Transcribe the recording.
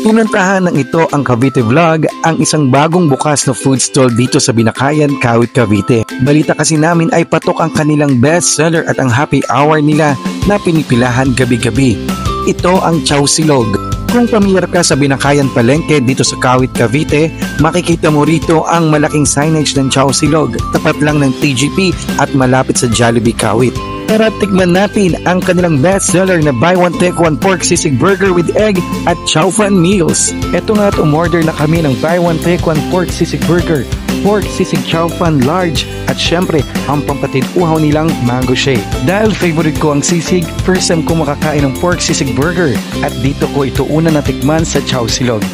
Pinuntahan ng ito ang Cavite Vlog, ang isang bagong bukas na food stall dito sa Binakayan, Kawit, Cavite. Balita kasi namin ay patok ang kanilang bestseller at ang happy hour nila na pinipilahan gabi-gabi. Ito ang Chow Silog. Kung pamilyar ka sa Binakayan Palengke dito sa Kawit, Cavite, makikita mo rito ang malaking signage ng Chow Silog, tapat lang ng TGP at malapit sa Jollibee Kawit. Tara tikman natin ang kanilang bestseller na buy one take one pork sisig burger with egg at Chow Fan Meals. Ito nga at umorder na kami ng buy one take one pork sisig burger, pork sisig Chow Fan large at syempre ang pampatid uhaw nilang mango shake. Dahil favorite ko ang sisig, first time ko makakain ng pork sisig burger at dito ko ito una natikman sa Chow Silog.